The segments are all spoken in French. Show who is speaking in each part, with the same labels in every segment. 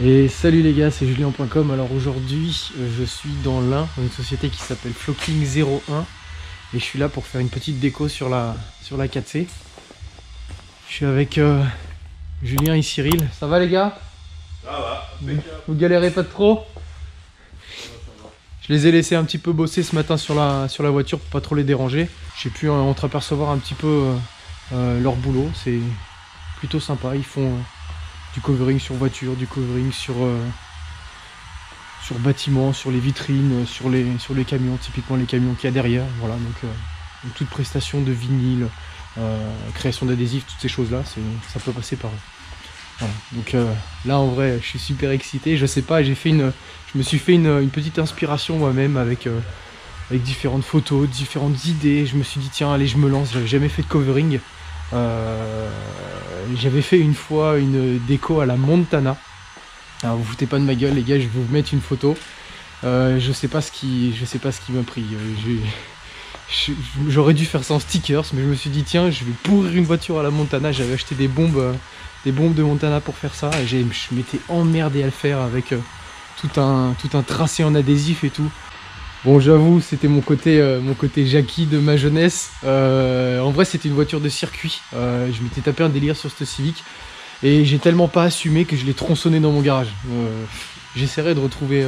Speaker 1: Et salut les gars, c'est Julien.com. Alors aujourd'hui, je suis dans l'Ain, dans une société qui s'appelle Flocking 01. Et je suis là pour faire une petite déco sur la 4C. Je suis avec Julien et Cyril. Ça va les gars?
Speaker 2: Ça va,
Speaker 1: vous galérez pas trop? Je les ai laissés un petit peu bosser ce matin sur la voiture pour pas trop les déranger. J'ai pu entreapercevoir un petit peu leur boulot. C'est plutôt sympa. Ils font du covering sur voiture, du covering sur bâtiments, sur les vitrines, sur les camions, typiquement les camions qu'il y a derrière. Voilà, donc toute prestation de vinyle, création d'adhésifs, toutes ces choses-là, ça peut passer par eux. Voilà. Donc là en vrai, je suis super excité. Je sais pas, je me suis fait une petite inspiration moi-même avec différentes photos, différentes idées. Je me suis dit tiens, allez, je me lance. J'avais jamais fait de covering. J'avais fait une fois une déco à la Montana. Alors vous foutez pas de ma gueule les gars, je vais vous mettre une photo. Je sais pas ce qui m'a pris. J'aurais dû faire ça en stickers, mais je me suis dit tiens, je vais pourrir une voiture à la Montana. J'avais acheté des bombes de Montana pour faire ça, et je m'étais emmerdé à le faire avec tout un tracé en adhésif et tout. Bon, j'avoue, c'était mon côté Jackie de ma jeunesse. En vrai, c'était une voiture de circuit. Je m'étais tapé un délire sur cette Civic. Et j'ai tellement pas assumé que je l'ai tronçonné dans mon garage. J'essaierai de retrouver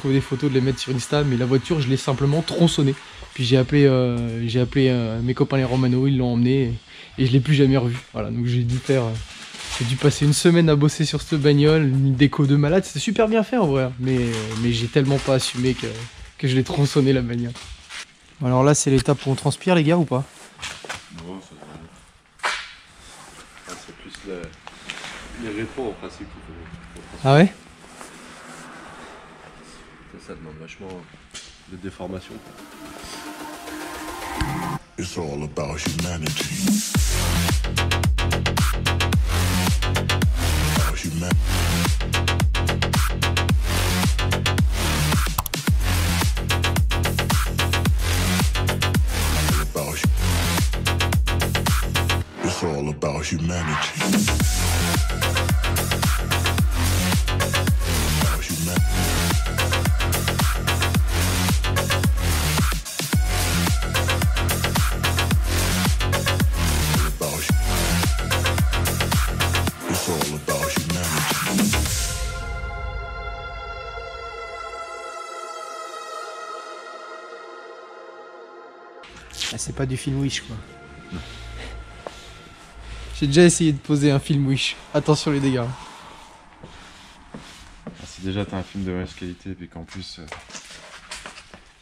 Speaker 1: des photos, de les mettre sur Insta, mais la voiture, je l'ai simplement tronçonnée. Puis j'ai appelé mes copains les Romano, ils l'ont emmené et je l'ai plus jamais revu. Voilà, donc j'ai dû passer une semaine à bosser sur cette bagnole, une déco de malade. C'était super bien fait en vrai, mais j'ai tellement pas assumé que je l'ai tronçonné la bagnole. Alors là, c'est l'étape où on transpire les gars ou pas?
Speaker 2: Non, ça va. C'est plus les rétros en principe.
Speaker 1: Ah ouais?
Speaker 2: Ça demande vachement de déformation.
Speaker 3: It's all about humanity. It's all about humanity.
Speaker 1: Ah, c'est pas du film Wish quoi. J'ai déjà essayé de poser un film Wish. Attention les dégâts.
Speaker 2: Si déjà t'as un film de mauvaise qualité et puis qu'en plus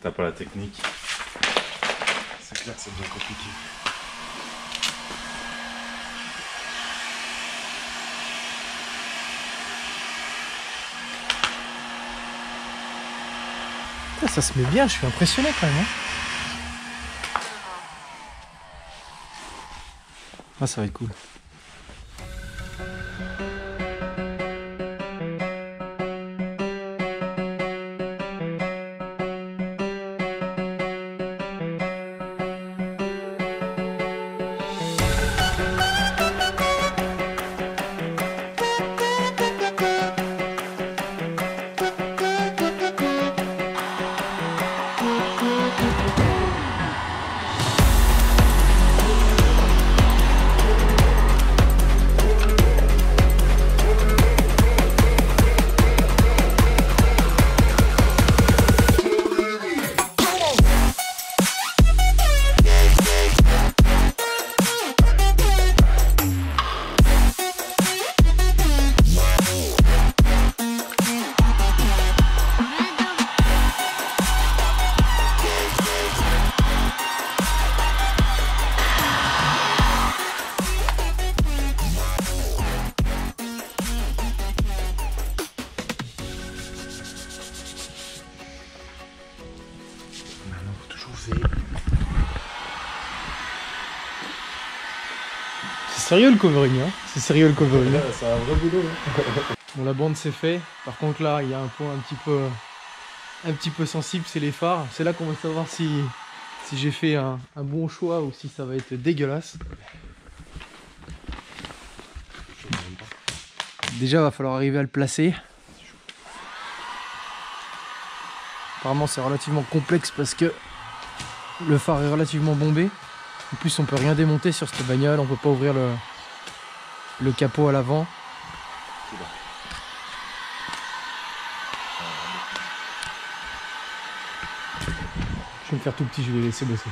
Speaker 2: t'as pas la technique, c'est clair que ça devient compliqué.
Speaker 1: Ça se met bien, je suis impressionné quand même. Hein. Ah, ça va être cool. C'est sérieux le covering, hein? C'est sérieux le covering.
Speaker 2: Ouais, c'est un vrai boulot. Hein.
Speaker 1: Bon, la bande c'est fait. Par contre là, il y a un point un petit peu sensible, c'est les phares. C'est là qu'on va savoir si j'ai fait un bon choix ou si ça va être dégueulasse. Déjà, va falloir arriver à le placer. Apparemment c'est relativement complexe parce que le phare est relativement bombé. En plus on peut rien démonter sur cette bagnole, on peut pas ouvrir le capot à l'avant. Je vais me faire tout petit, je vais les laisser bosser.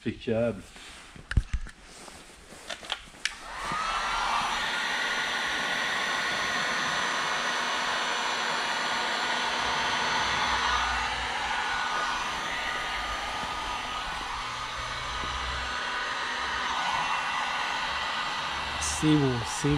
Speaker 2: Impeccable.
Speaker 1: C'est beau, c'est beau.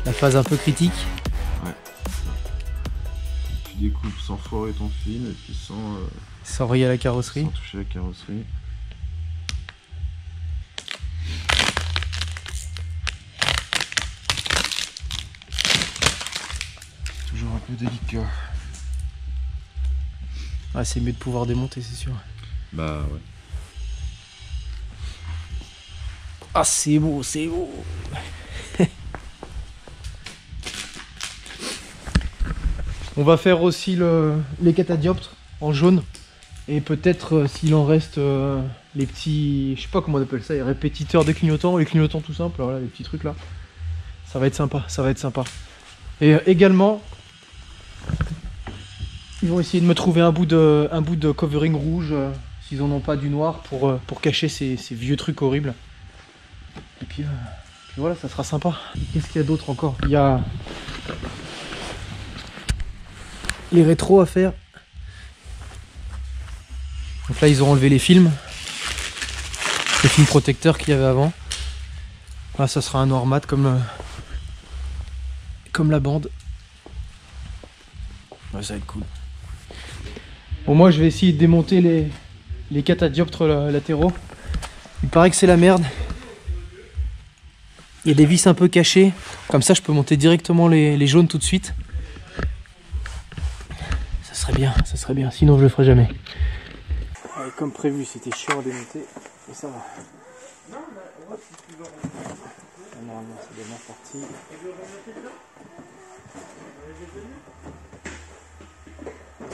Speaker 1: La phase un peu critique.
Speaker 2: Ouais. Tu découpes sans foirer ton film et puis
Speaker 1: Sans rayer la carrosserie.
Speaker 2: sans toucher la carrosserie. Toujours un peu délicat.
Speaker 1: Ah, c'est mieux de pouvoir démonter, c'est sûr.
Speaker 2: Bah ouais.
Speaker 1: Ah, c'est beau, c'est beau. On va faire aussi les catadioptres en jaune. Et peut-être s'il en reste les petits, je sais pas comment on appelle ça, les répétiteurs de clignotants, les clignotants tout simples, voilà, les petits trucs là. Ça va être sympa, ça va être sympa. Et également, ils vont essayer de me trouver un bout de covering rouge, s'ils en ont pas du noir, pour cacher ces vieux trucs horribles. Et puis voilà, ça sera sympa. Qu'est-ce qu'il y a d'autre encore? Il y a les rétros à faire. Donc là ils ont enlevé les films protecteurs qu'il y avait avant. Là ça sera un noir mat comme la bande. Ouais, ça va être cool. Bon, moi je vais essayer de démonter les catadioptres latéraux. Il paraît que c'est la merde. Il y a des vis un peu cachées. Comme ça, je peux monter directement les jaunes tout de suite. Ça serait bien, ça serait bien. Sinon, je le ferai jamais. Ouais, comme prévu, c'était chiant à démonter. Mais ça va. Normalement, c'est bien parti.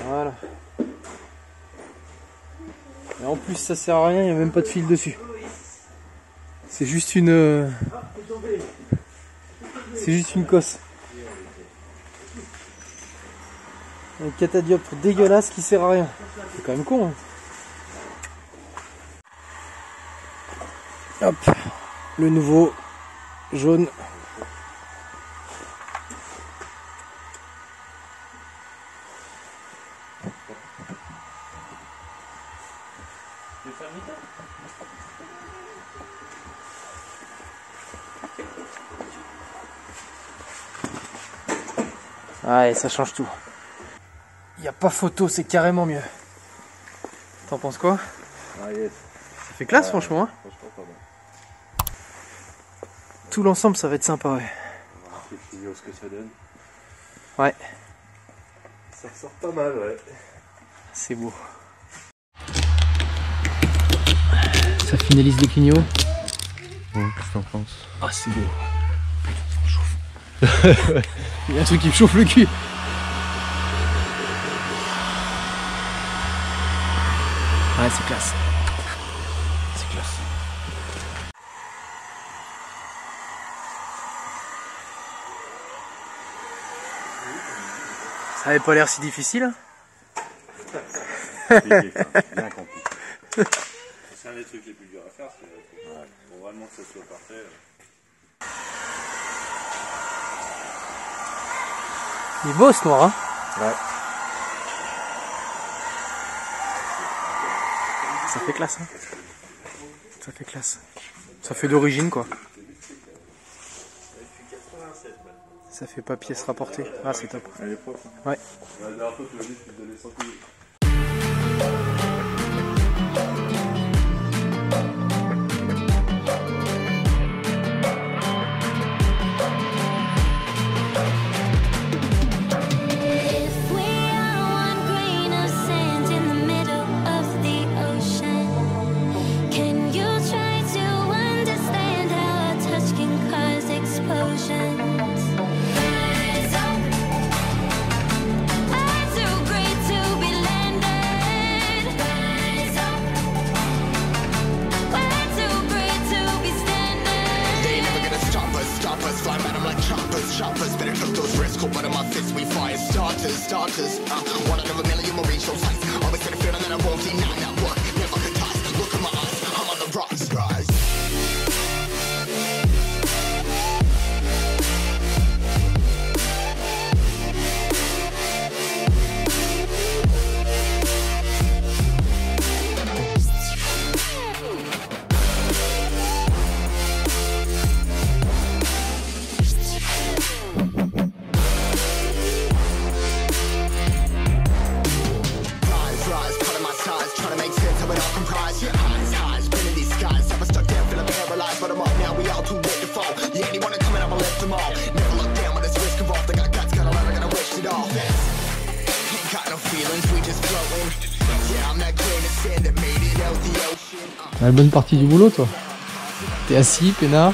Speaker 1: Voilà. Et en plus, ça sert à rien, il n'y a même pas de fil dessus. C'est juste une... C'est juste une cosse. Un catadioptre dégueulasse qui sert à rien. C'est quand même con, hein. Hop, le nouveau jaune. Ouais, ça change tout. Il n'y a pas photo, c'est carrément mieux. T'en penses quoi?
Speaker 2: Ah yes.
Speaker 1: Ça fait classe, franchement. Hein,
Speaker 2: franchement, pas mal.
Speaker 1: tout l'ensemble, ça va être sympa, ouais.
Speaker 2: On va voir ce que ça donne.
Speaker 1: Ouais.
Speaker 2: Ça ressort pas mal, ouais.
Speaker 1: C'est beau. Ça finalise les clignots.
Speaker 2: Bon, qu'est-ce que t'en penses?
Speaker 1: Ah, c'est beau. Ça chauffe. Il y a un truc qui me chauffe le cul. Ouais, c'est classe. C'est classe. Ça avait pas l'air si difficile.
Speaker 2: Bien compliqué.
Speaker 4: C'est un des trucs les plus durs à faire, pour vraiment que ça soit parfait.
Speaker 1: Il est beau ce noir, hein?
Speaker 2: Ouais.
Speaker 1: Ça fait classe, hein? Ça fait classe. Ça fait d'origine, quoi. Ça fait pas pièce rapportée. Ah, c'est top.
Speaker 2: Elle est propre.
Speaker 1: Ouais.
Speaker 2: La dernière fois, tu m'as dit que tu te donnais 100 coups.
Speaker 5: Choppers, better cook those risks. Cold blood in my fists, we fire starters. One out of a million will reach those heights. Always got a feeling that I won't deny that work. Never could toss. Look at my eyes, I'm on the rise.
Speaker 1: La bonne partie du boulot, toi. T'es assis, peinard.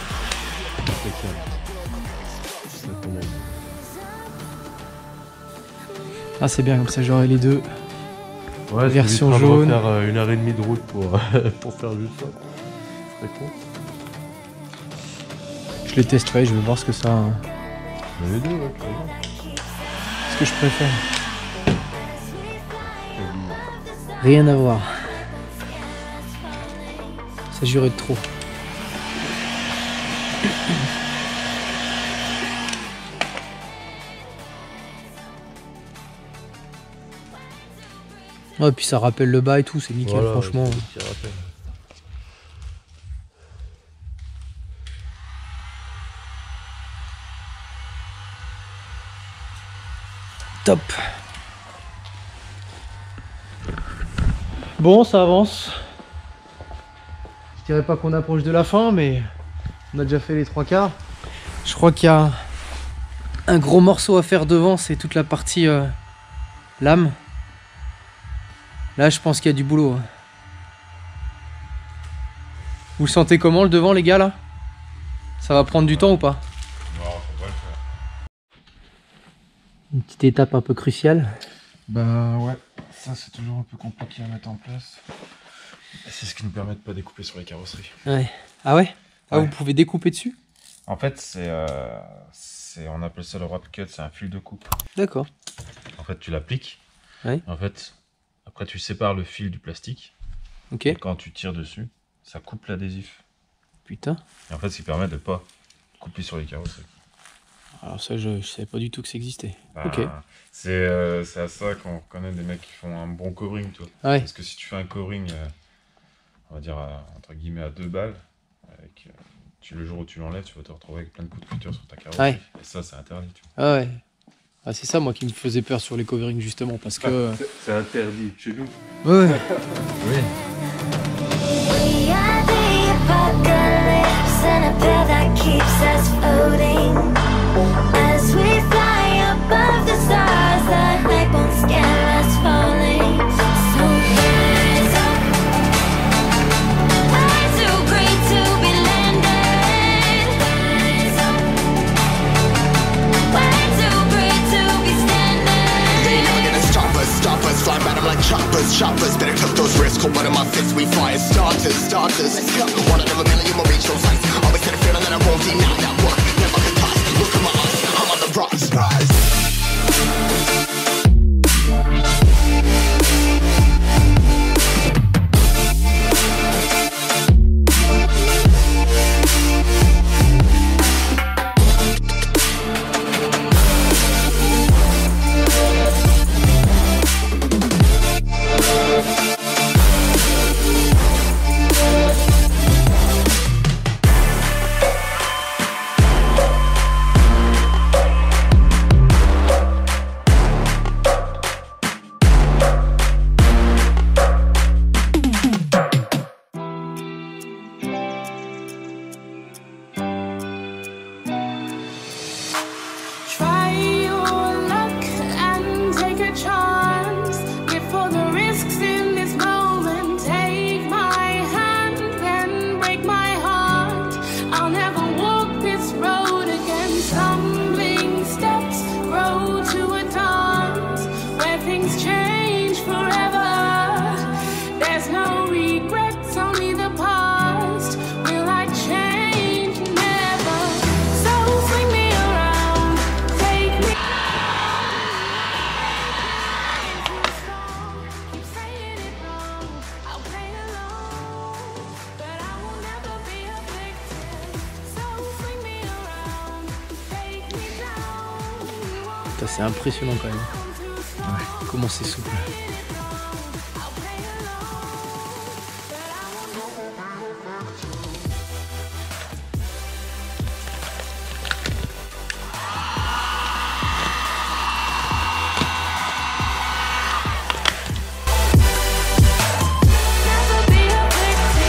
Speaker 1: Ah, c'est bien, comme ça j'aurai les deux.
Speaker 2: Ouais,
Speaker 1: version jaune.
Speaker 2: Faire 1h30 de route pour faire juste ça. C'est con.
Speaker 1: Je les testerai, je vais voir ce que ça.
Speaker 2: Les deux, ouais.
Speaker 1: Ce que je préfère. Rien à voir. Ça jurait de trop. Ouais, puis ça rappelle le bas et tout, c'est nickel,
Speaker 2: Voilà,
Speaker 1: franchement.
Speaker 2: c'est le petit rappel.
Speaker 1: Top. Bon, ça avance. Je dirais pas qu'on approche de la fin, mais on a déjà fait les 3/4. Je crois qu'il y a un gros morceau à faire devant, c'est toute la partie lame. Là, je pense qu'il y a du boulot. Vous le sentez comment le devant, les gars, là? Ça va prendre du temps ou pas?
Speaker 2: Non, faut pas le faire.
Speaker 1: Une petite étape un peu cruciale.
Speaker 2: Bah ouais, ça c'est toujours un peu compliqué à mettre en place. C'est ce qui nous permet de pas découper sur les carrosseries.
Speaker 1: Ouais. Ah ouais? Ah,
Speaker 2: Ouais.
Speaker 1: vous pouvez découper dessus?
Speaker 2: En fait, on appelle ça le wrap cut, c'est un fil de coupe.
Speaker 1: D'accord.
Speaker 2: En fait, tu l'appliques.
Speaker 1: Ouais.
Speaker 2: En fait, après tu sépares le fil du plastique.
Speaker 1: Ok.
Speaker 2: Et quand tu tires dessus, ça coupe l'adhésif.
Speaker 1: Putain.
Speaker 2: Et en fait, ce qui permet de pas couper sur les carrosseries.
Speaker 1: Alors ça, je savais pas du tout que ça existait.
Speaker 2: Bah,
Speaker 1: Ok.
Speaker 2: C'est à ça qu'on reconnaît des mecs qui font un bon covering, tu vois.
Speaker 1: Ouais.
Speaker 2: Parce que si tu fais un covering, on va dire entre guillemets à 2 balles, avec, le jour où tu l'enlèves, tu vas te retrouver avec plein de coups de couture sur ta carrosserie.
Speaker 1: Ouais.
Speaker 2: Et ça, c'est interdit, tu vois.
Speaker 1: Ah ouais. Ah, c'est ça, moi, qui me faisait peur sur les coverings, justement, parce que...
Speaker 2: C'est interdit chez nous.
Speaker 1: Ouais.
Speaker 2: Oui.
Speaker 6: We are the apocalypse and a pill that keeps us floating. As we fly above the stars, the night won't scare us falling. So rise up. We're too great to be landed. Rise up. We're too great to be standing.
Speaker 5: They never gonna stop us, flying by them like choppers. Better took those risks, hold one of my fists, we fire starters. Let's go. One out of a million, we'll reach those heights. Always had a feeling that I won't deny that work. Never could toss. Look at my eyes, I'm on the rise.
Speaker 6: Try your luck and take a chance. Live for the risks in this moment. Take my hand and break my heart. I'll never walk this road again. Stumbling steps grow to a dance where things change forever. There's no regrets, only the past. Will I change? Never. So swing me around, take me. Keep saying it wrong, I'll play along, but I will never be a victim. So swing me around, take me down.
Speaker 1: Putain, c'est impressionnant, quand même. Comment c'est souple.
Speaker 6: I'll play along, but I will never. Never be a victim.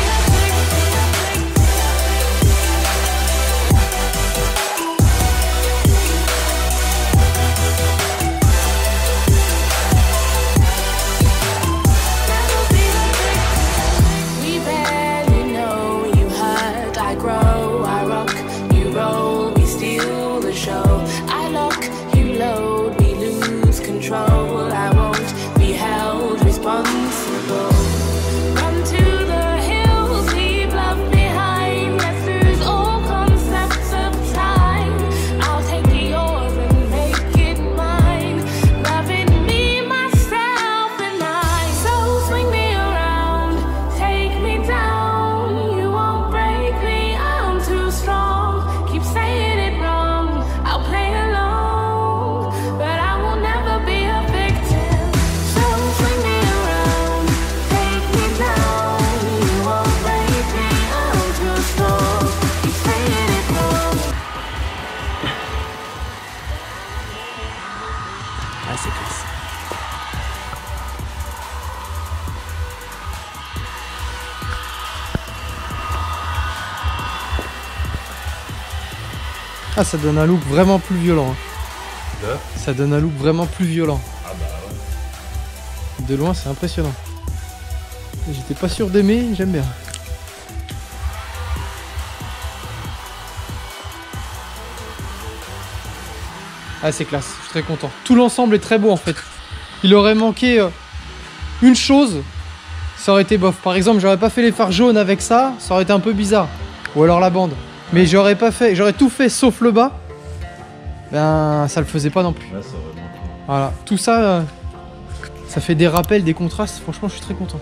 Speaker 6: We barely know you hurt. I grow, I rock, you roll, we steal the show. I lock, you load, we lose control. I won't be held responsible. Run to the hills, leave love behind. Let's lose all concepts of time. I'll take yours and make it mine. Loving me, myself, and I. So swing me around, take me down. You won't break me, I'm too strong. Keep saying it wrong, I'll play along, but I will never be a victim. So swing me around,
Speaker 1: Ah, ça donne un look vraiment plus violent.
Speaker 7: De
Speaker 1: Ça donne un look vraiment plus violent.
Speaker 7: Ah bah ouais.
Speaker 1: De loin, c'est impressionnant. J'étais pas sûr d'aimer, j'aime bien. Ah, c'est classe, je suis très content. Tout l'ensemble est très beau en fait. Il aurait manqué une chose, ça aurait été bof. Par exemple, j'aurais pas fait les phares jaunes avec ça, ça aurait été un peu bizarre. Ou alors la bande. Mais j'aurais tout fait sauf le bas. Ben, ça le faisait pas non plus.
Speaker 7: Là, ça aurait manqué.
Speaker 1: Voilà, tout ça, ça fait des rappels, des contrastes. Franchement, je suis très content.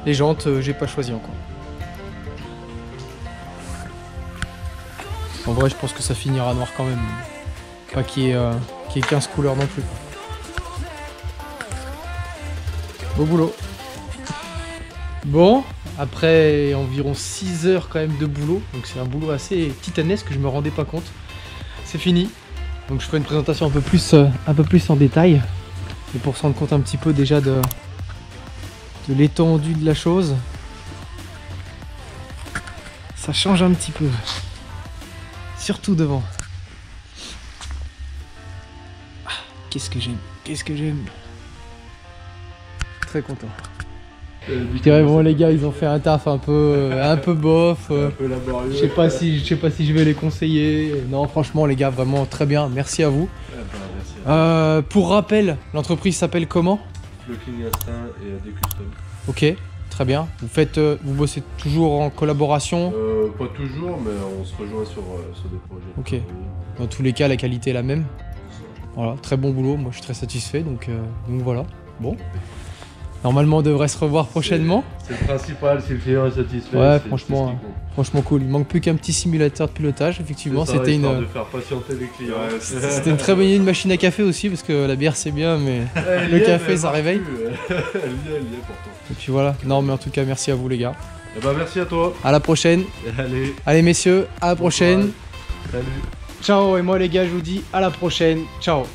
Speaker 1: Les jantes, j'ai pas choisi encore. En vrai, je pense que ça finira noir quand même. Pas qu'il y ait 15 couleurs non plus. Beau boulot. Bon, après environ 6 heures quand même de boulot, donc c'est un boulot assez titanesque, je me rendais pas compte. C'est fini. Donc je fais une présentation un peu plus en détail. Et pour se rendre compte un petit peu déjà de l'étendue de la chose. Ça change un petit peu. Surtout devant. Ah, qu'est-ce que j'aime. Qu'est-ce que j'aime. Très content. Je dirais bon les gars ils ont fait un taf un peu bof.
Speaker 7: Un peu laborieux.
Speaker 1: Je sais pas si je vais les conseiller. Non franchement les gars vraiment très bien. Merci à vous.
Speaker 7: Merci.
Speaker 1: Pour rappel, l'entreprise s'appelle comment?
Speaker 7: Flocking Instinct et AD Custom.
Speaker 1: Ok, très bien. Vous bossez toujours en collaboration?
Speaker 7: Pas toujours, mais on se rejoint sur des projets.
Speaker 1: Ok. Dans tous les cas, la qualité est la même. Voilà, très bon boulot. Moi, je suis très satisfait. Donc voilà. Bon. Normalement, on devrait se revoir prochainement.
Speaker 7: C'est le principal, si le client est satisfait.
Speaker 1: Ouais,
Speaker 7: c'est
Speaker 1: franchement,
Speaker 7: ce qui compte.
Speaker 1: franchement cool. Il manque plus qu'un petit simulateur de pilotage. Effectivement,
Speaker 7: C'est ça,
Speaker 1: c'était
Speaker 7: histoire de faire patienter les clients.
Speaker 1: c'était une très bonne idée, une machine à café aussi, parce que la bière c'est bien, mais le café ça réveille.
Speaker 7: Elle y est pourtant.
Speaker 1: Et puis voilà. Non, mais en tout cas, merci à vous les gars.
Speaker 7: Et bah merci à toi.
Speaker 1: À la prochaine.
Speaker 7: Allez,
Speaker 1: Allez messieurs, à la prochaine.
Speaker 7: salut.
Speaker 1: Ciao. Et moi les gars, je vous dis à la prochaine. Ciao.